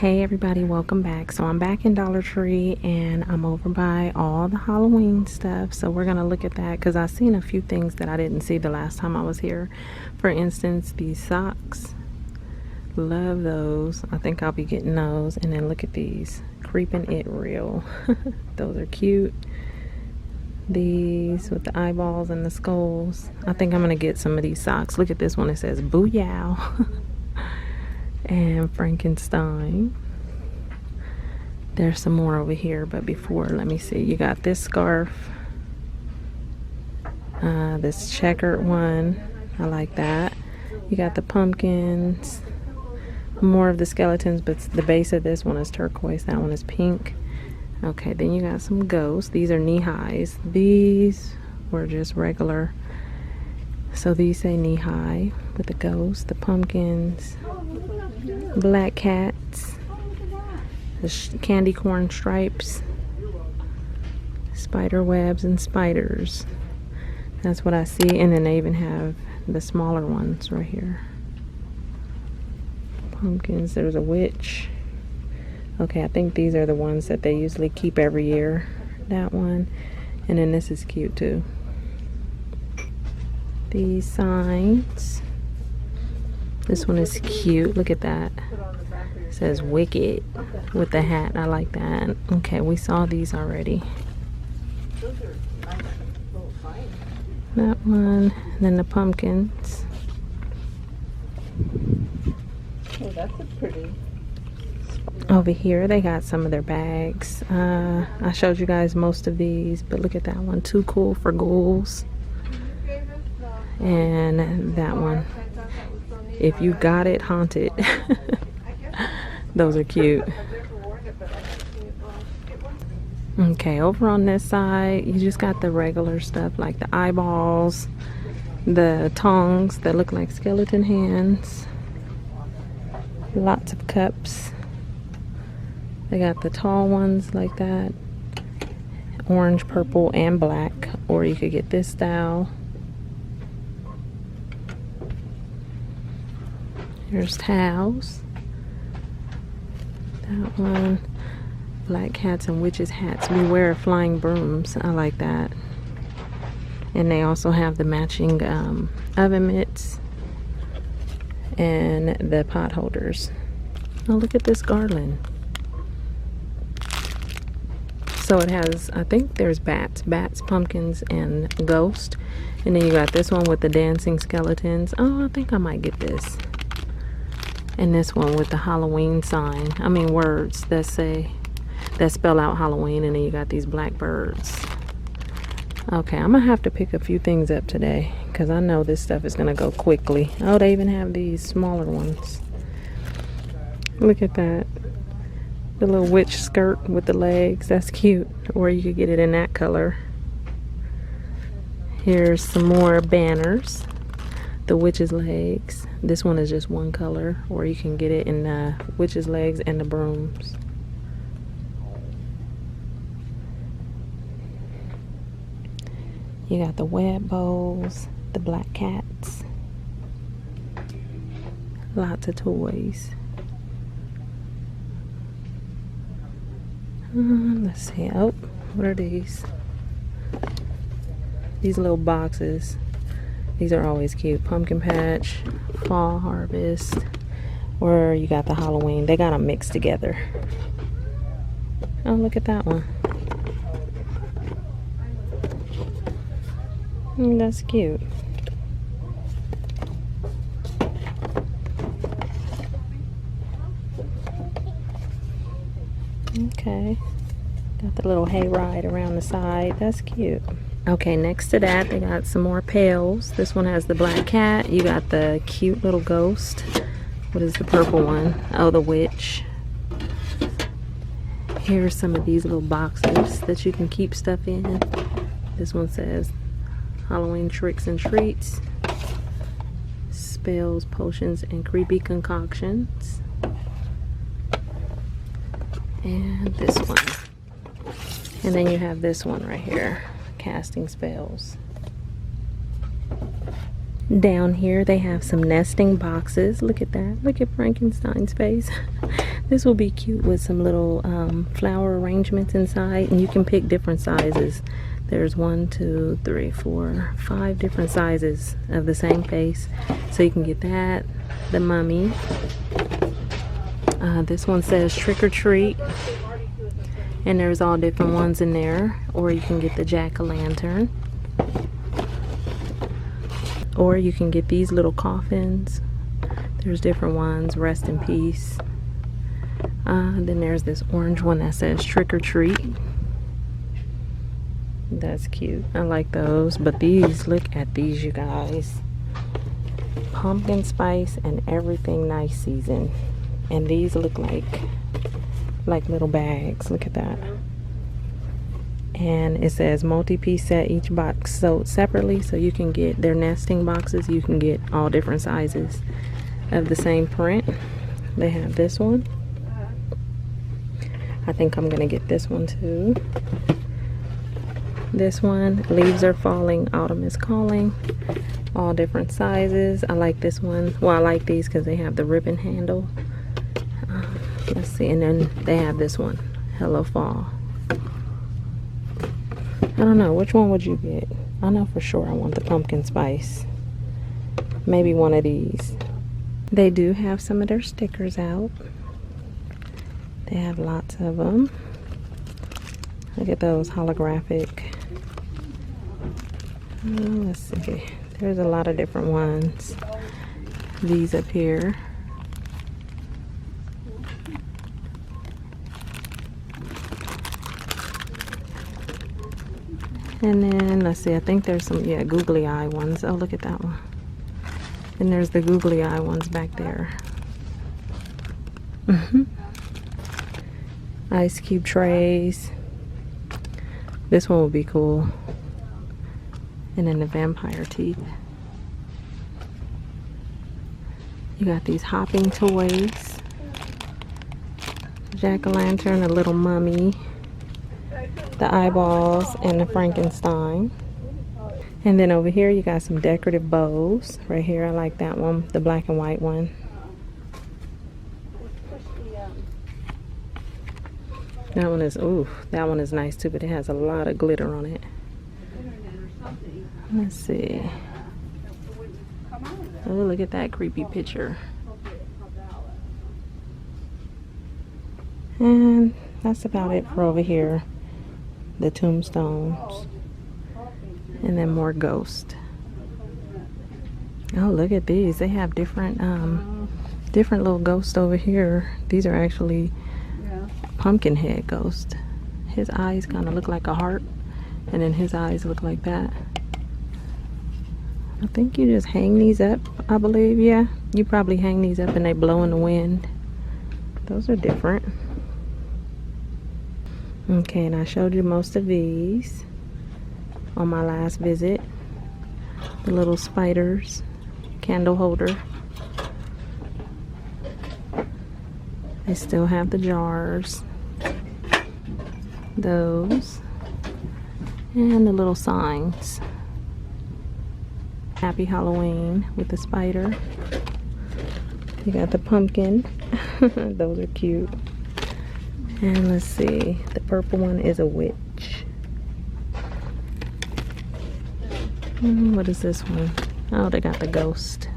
Hey everybody, welcome back. So I'm back in Dollar Tree and I'm over by all the Halloween stuff. So we're gonna look at that because I've seen a few things that I didn't see the last time I was here. For instance, these socks. Love those. I think I'll be getting those. And then look at these. Creeping It Real. Those are cute. These with the eyeballs and the skulls. I think I'm gonna get some of these socks. Look at this one. It says Booyah. And Frankenstein. There's some more over here, but before, let me see. You got this scarf, this checkered one. I like that. You got the pumpkins, more of the skeletons, but the base of this one is turquoise. That one is pink. Okay, then you got some ghosts. These are knee highs. These were just regular. So these say knee high with the ghosts, the pumpkins, black cats, the candy corn stripes, spider webs and spiders. That's what I see. And then they even have the smaller ones right here. Pumpkins. There's a witch. Okay, I think these are the ones that they usually keep every year. That one. And then this is cute too. These signs. This one is cute. Look at that. It says Wicked with the hat. I like that. Okay, we saw these already. That one. And then the pumpkins. Oh, that's a pretty. Over here, they got some of their bags. I showed you guys most of these, but look at that one. Too Cool for Ghouls. And that one. If You Got It, Haunted. Those are cute. Okay, over on this side, you just got the regular stuff like the eyeballs, the tongs that look like skeleton hands, lots of cups. They got the tall ones like that, orange, purple, and black, or you could get this style. Here's towels. That one. Black cats and witches hats. Beware flying brooms. I like that. And they also have the matching oven mitts and the pot holders. Oh, look at this garland. So it has, I think there's bats, pumpkins, and ghost. And then you got this one with the dancing skeletons. Oh, I think I might get this. And this one with the Halloween sign. I mean words that spell out Halloween, and then you got these black birds. Okay, I'm gonna have to pick a few things up today because I know this stuff is gonna go quickly. Oh, they even have these smaller ones. Look at that. The little witch skirt with the legs. That's cute. Or you could get it in that color. Here's some more banners. The witch's legs. This one is just one color, or you can get it in the witch's legs and the brooms. You got the web bowls, the black cats, lots of toys. Let's see. Oh, what are these? These little boxes. These are always cute. Pumpkin patch, fall harvest, or you got the Halloween. They got them mixed together. Oh, look at that one. That's cute. Okay. Got the little hayride around the side. That's cute. Okay, next to that, they got some more pails. This one has the black cat. You got the cute little ghost. What is the purple one? Oh, the witch. Here's some of these little boxes that you can keep stuff in. This one says Halloween tricks and treats, spells, potions, and creepy concoctions. And this one. And then you have this one right here. Casting spells. Down here they have some nesting boxes. Look at that. Look at Frankenstein's face. This will be cute with some little flower arrangements inside, and you can pick different sizes. There's 1, 2, 3, 4, 5 different sizes of the same face. So you can get that, the mummy. This one says trick or treat, and there's all different ones in there. Or you can get the jack-o'-lantern, or you can get these little coffins. There's different ones, rest in peace. Then there's this orange one that says trick or treat. That's cute. I like those. But these, look at these, you guys. Pumpkin spice and everything nice season. And these look like little bags. Look at that. And it says multi-piece set, each box sold separately. So you can get their nesting boxes. You can get all different sizes of the same print. They have this one. I think I'm gonna get this one too. This one, leaves are falling, autumn is calling. All different sizes. I like this one. Well, I like these because they have the ribbon handle. Let's see, and then they have this one, hello fall. I don't know, which one would you get? I know for sure I want the pumpkin spice. Maybe one of these. They do have some of their stickers out. They have lots of them. Look at those holographic. Let's see. There's a lot of different ones. These up here. And then, let's see, I think there's some, yeah, googly eye ones. Oh, look at that one. And there's the googly eye ones back there. Ice cube trays. This one would be cool. And then the vampire teeth. You got these hopping toys. Jack-o'-lantern, a little mummy. The eyeballs, and the Frankenstein. And then over here you got some decorative bows. Right here, I like that one, the black and white one. That one is, ooh, that one is nice too, but it has a lot of glitter on it. Let's see. Oh, look at that creepy picture. And that's about it for over here. The tombstones. And then more ghosts. Oh, look at these. They have different little ghosts over here. These are actually pumpkin head ghost. His eyes kind of look like a heart, and then his eyes look like that. I think you just hang these up, I believe. Yeah, you probably hang these up and they blow in the wind. Those are different. Okay, and I showed you most of these on my last visit. The little spiders, candle holder. They still have the jars. Those. And the little signs. Happy Halloween with the spider. You got the pumpkin. Those are cute. And let's see, the purple one is a witch. What is this one? Oh, they got the ghost.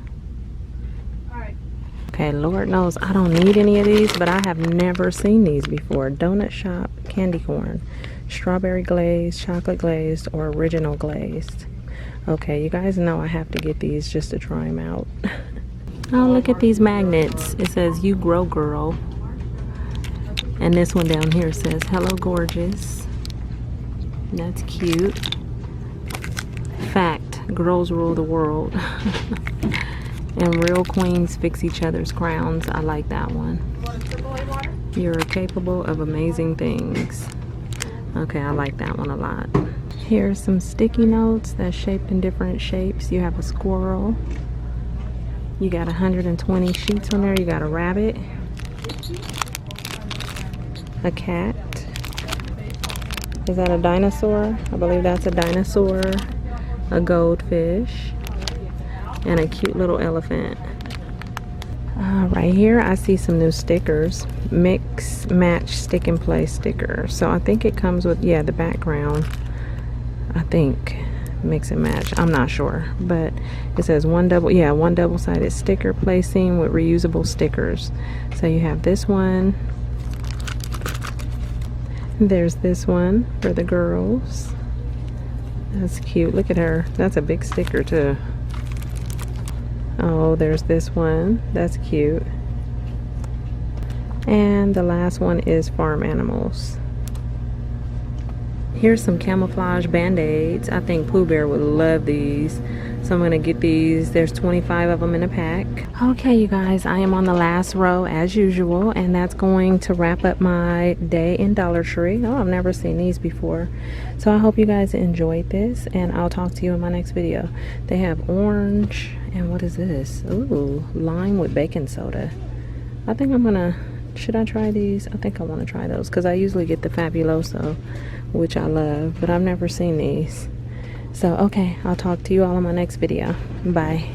Okay, Lord knows I don't need any of these, but I have never seen these before. Donut shop, candy corn, strawberry glazed, chocolate glazed, or original glazed. Okay, you guys know I have to get these just to try them out. Oh, look at these magnets. It says, "You grow, girl." And this one down here says, "Hello, gorgeous." That's cute. Fact, girls rule the world. And real queens fix each other's crowns. I like that one. You're capable of amazing things. Okay, I like that one a lot. Here's some sticky notes that's shaped in different shapes. You have a squirrel. You got 120 sheets on there. You got a rabbit. A cat. Is that a dinosaur? I believe that's a dinosaur. A goldfish. And a cute little elephant. Right here I see some new stickers. Mix, match, stick and play sticker. So I think it comes with, yeah, the background. I think mix and match. I'm not sure, but it says one double-sided sticker placing with reusable stickers. So you have this one. There's this one for the girls. That's cute. Look at her. That's a big sticker too. Oh, there's this one. That's cute. And the last one is farm animals. Here's some camouflage band-aids. I think Pooh Bear would love these. So I'm gonna get these. There's 25 of them in a pack. Okay, you guys, I am on the last row as usual, and that's going to wrap up my day in Dollar Tree. Oh, I've never seen these before. So I hope you guys enjoyed this, and I'll talk to you in my next video. They have orange, and what is this? Ooh, lime with baking soda. I think I'm gonna, should I try these? I think I wanna try those, because I usually get the Fabuloso, which I love, but I've never seen these. So, okay, I'll talk to you all in my next video. Bye.